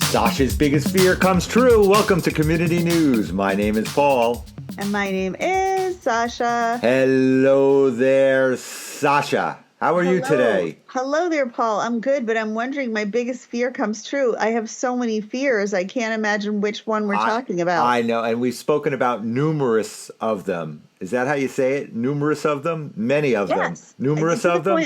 Sasha's biggest fear comes true. Welcome to Community News. My name is Paul. And my name is Sasha. Hello there, Sasha. How are you today? Hello there, Paul. I'm good, but I'm wondering, my biggest fear comes true. I have so many fears, I can't imagine which one we're talking about. I know, and we've spoken about numerous of them. Is that how you say it? Numerous of them? Many of them. Numerous of them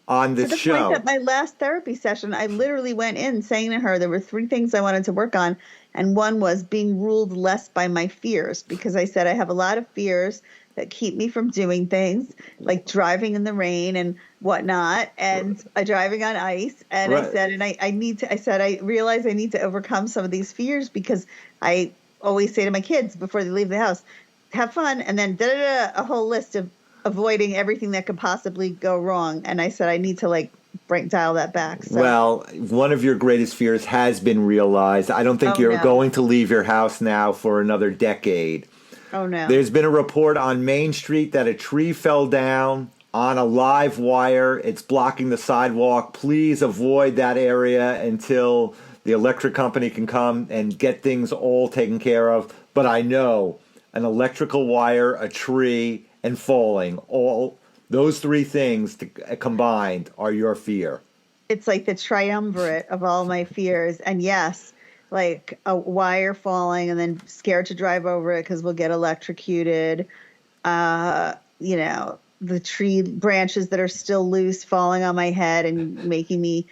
on this show. To the point that my last therapy session, I literally went in saying to her there were 3 things I wanted to work on, and one was being ruled less by my fears, because I said I have a lot of fears that keep me from doing things like driving in the rain and whatnot, and driving on ice. And right. I said, and I realize I need to overcome some of these fears, because I always say to my kids before they leave the house, have fun, and then a whole list of avoiding everything that could possibly go wrong. And I said, I need to dial that back. So. Well, one of your greatest fears has been realized. I don't think you're going to leave your house now for another decade. Oh, no. There's been a report on Main Street that a tree fell down on a live wire. It's blocking the sidewalk. Please avoid that area until the electric company can come and get things all taken care of. But I know an electrical wire, a tree, and falling, all those 3 things combined are your fear. It's like the triumvirate of all my fears. And yes, like a wire falling and then scared to drive over it because we'll get electrocuted. The tree branches that are still loose falling on my head and making me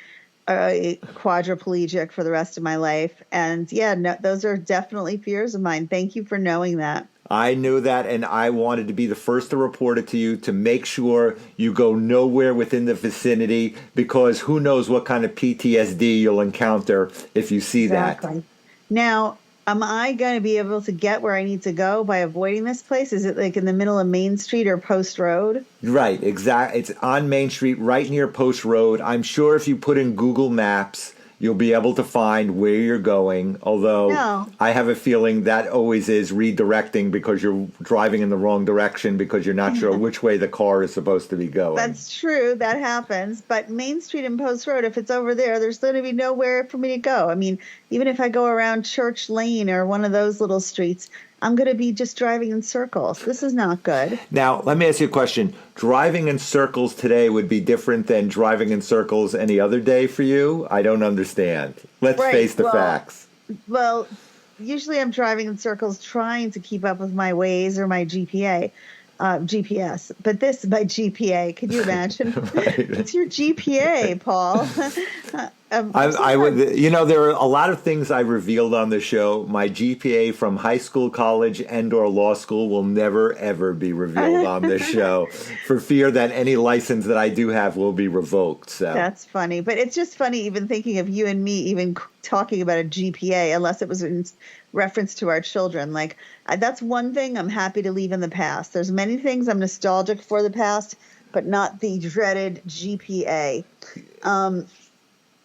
quadriplegic for the rest of my life. And those are definitely fears of mine. Thank you for knowing that. I knew that, and I wanted to be the first to report it to you to make sure you go nowhere within the vicinity, because who knows what kind of PTSD you'll encounter if you see that. Now, am I going to be able to get where I need to go by avoiding this place? Is it like in the middle of Main Street or Post Road? Right, exactly. It's on Main Street, right near Post Road. I'm sure if you put in Google Maps, you'll be able to find where you're going, although I have a feeling that always is redirecting because you're driving in the wrong direction because you're not sure which way the car is supposed to be going. That's true. That happens. But Main Street and Post Road, if it's over there, there's going to be nowhere for me to go. I mean, even if I go around Church Lane or one of those little streets, I'm going to be just driving in circles. This is not good. Now, let me ask you a question. Driving in circles today would be different than driving in circles any other day for you? I don't understand. Let's face the facts. Well, usually I'm driving in circles trying to keep up with my Waze or my GPS. But this is my GPA. Can you imagine? Right. It's your GPA, Paul. I would, there are a lot of things I revealed on the show. My GPA from high school, college, and/or law school will never, ever be revealed on this show for fear that any license that I do have will be revoked. So that's funny. But it's just funny even thinking of you and me even talking about a GPA, unless it was in reference to our children. That's one thing I'm happy to leave in the past. There's many things I'm nostalgic for the past, but not the dreaded GPA.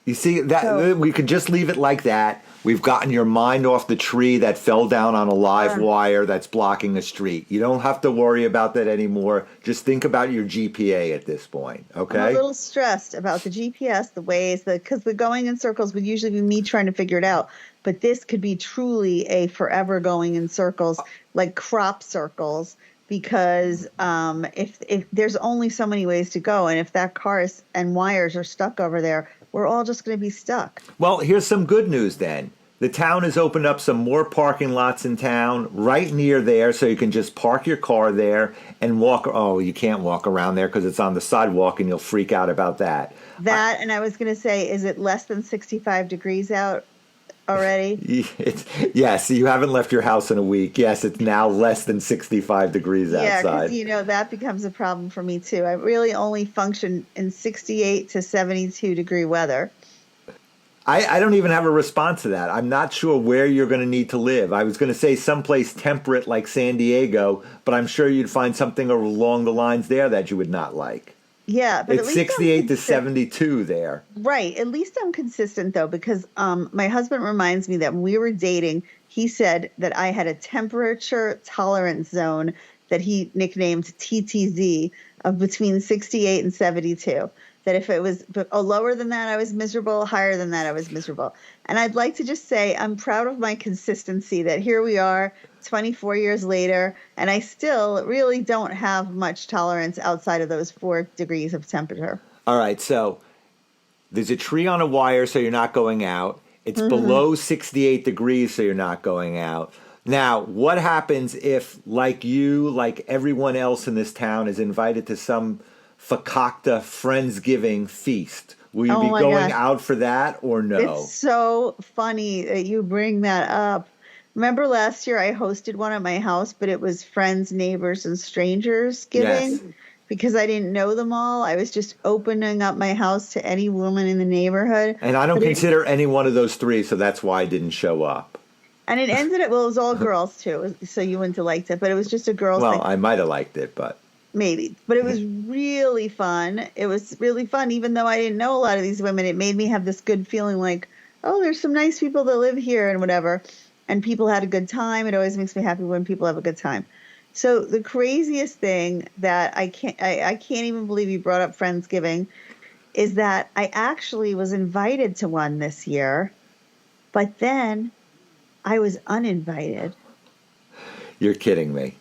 You see, we could just leave it like that. We've gotten your mind off the tree that fell down on a live wire that's blocking the street. You don't have to worry about that anymore. Just think about your GPA at this point, okay? I'm a little stressed about the GPS, the Waze, because the going in circles would usually be me trying to figure it out. But this could be truly a forever going in circles, like crop circles, because if there's only so many ways to go, and if that car and wires are stuck over there, we're all just going to be stuck. Well, here's some good news then. The town has opened up some more parking lots in town right near there, so you can just park your car there and walk. Oh, you can't walk around there because it's on the sidewalk, and you'll freak out about that. And I was going to say, is it less than 65 degrees out already? Yes, you haven't left your house in a week. Yes, it's now less than 65 degrees outside. Yeah, because, that becomes a problem for me, too. I really only function in 68 to 72 degree weather. I don't even have a response to that. I'm not sure where you're going to need to live. I was going to say someplace temperate like San Diego, but I'm sure you'd find something along the lines there that you would not like. Yeah, but it's 68 to 72 there. Right. At least I'm consistent, though, because my husband reminds me that when we were dating, he said that I had a temperature tolerance zone that he nicknamed TTZ of between 68 and 72. that if it was lower than that, I was miserable. Higher than that, I was miserable. And I'd like to just say I'm proud of my consistency that here we are 24 years later, and I still really don't have much tolerance outside of those 4 degrees of temperature. All right, so there's a tree on a wire, so you're not going out. It's below 68 degrees, so you're not going out. Now, what happens if, like you, like everyone else in this town, is invited to some fakakta Friendsgiving feast? Will you be going out for that or no? It's so funny that you bring that up. Remember last year I hosted one at my house, but it was friends, neighbors, and strangers giving. Yes. Because I didn't know them all. I was just opening up my house to any woman in the neighborhood. And I don't consider any one of those 3, so that's why I didn't show up. And it ended up, well, it was all girls too, so you wouldn't have liked it, but it was just a girls thing. Well, I might have liked it, but... Maybe. But it was really fun. It was really fun, even though I didn't know a lot of these women. It made me have this good feeling like, oh, there's some nice people that live here and whatever. And people had a good time. It always makes me happy when people have a good time. So the craziest thing that I can't even believe you brought up Friendsgiving is that I actually was invited to one this year, but then I was uninvited. You're kidding me.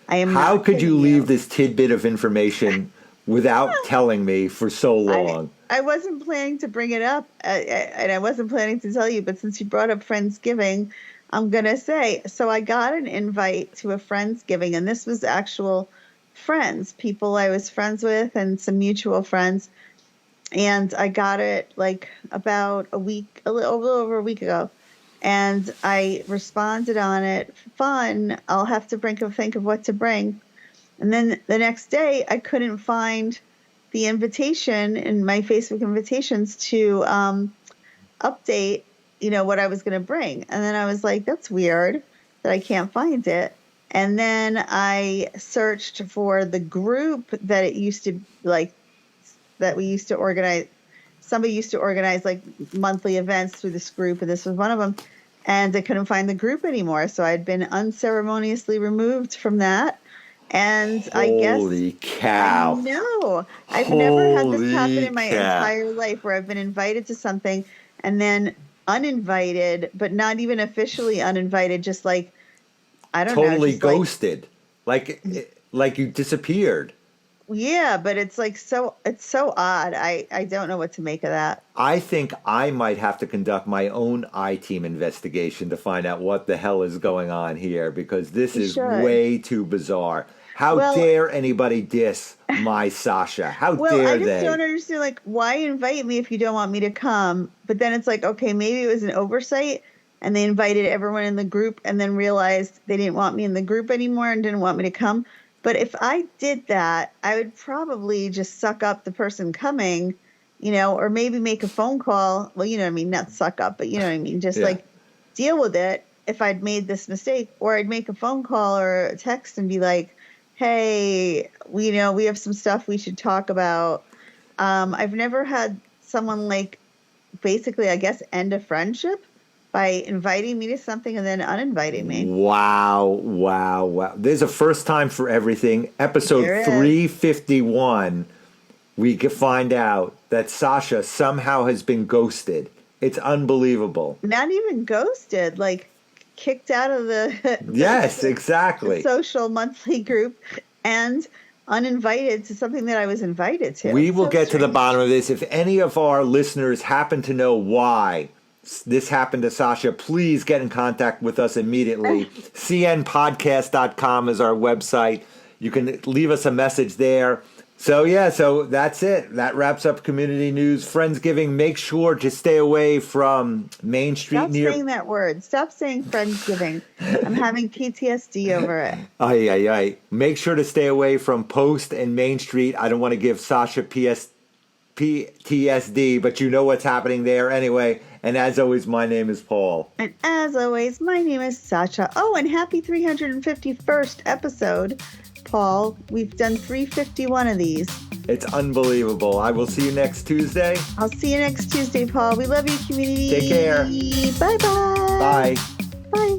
I am. How not could you kidding leave this tidbit of information without telling me for so long? I wasn't planning to bring it up, and I wasn't planning to tell you, but since you brought up Friendsgiving, I'm going to say, so I got an invite to a Friendsgiving, and this was actual friends, people I was friends with and some mutual friends. And I got it like about a little over a week ago. And I responded on it, fun, I'll have to think of what to bring. And then the next day, I couldn't find the invitation in my Facebook invitations to update what I was going to bring. And then I was like, that's weird that I can't find it. And then I searched for the group that it used to that we used to organize. Somebody used to organize like monthly events through this group, and this was one of them. And I couldn't find the group anymore. So I'd been unceremoniously removed from that. And I guess. Holy cow. I know. I've never had this happen in my entire life where I've been invited to something and then uninvited, but not even officially uninvited, just like, I don't know. Totally ghosted. Like you disappeared. Yeah, but it's so odd. I don't know what to make of that. I think I might have to conduct my own I-Team investigation to find out what the hell is going on here, because this is way too bizarre. How dare anybody diss my Sasha? How dare they? I just don't understand, why invite me if you don't want me to come? But then it's like, okay, maybe it was an oversight, and they invited everyone in the group and then realized they didn't want me in the group anymore and didn't want me to come. But if I did that, I would probably just suck up the person coming, or maybe make a phone call. Well, you know what I mean? Not suck up, but you know what I mean? Just deal with it if I'd made this mistake. Or I'd make a phone call or a text and be like, hey, we have some stuff we should talk about. I've never had someone basically, I guess, end a friendship by inviting me to something and then uninviting me. Wow. There's a first time for everything. Episode 351, we can find out that Sasha somehow has been ghosted. It's unbelievable. Not even ghosted, kicked out of the yes, exactly. the social monthly group and uninvited to something that I was invited to. We will get to the bottom of this. If any of our listeners happen to know why this happened to Sasha, please get in contact with us immediately. cnpodcast.com is our website. You can leave us a message there. So that's it. That wraps up community news. Friendsgiving, make sure to stay away from Main Street. Stop saying that word. Stop saying Friendsgiving. I'm having PTSD over it. Aye. Make sure to stay away from Post and Main Street. I don't want to give Sasha PTSD, but you know what's happening there anyway. And as always, my name is Paul. And as always, my name is Sasha. Oh, and happy 351st episode, Paul. We've done 351 of these. It's unbelievable. I will see you next Tuesday. I'll see you next Tuesday, Paul. We love you, community. Take care. Bye-bye. Bye. Bye.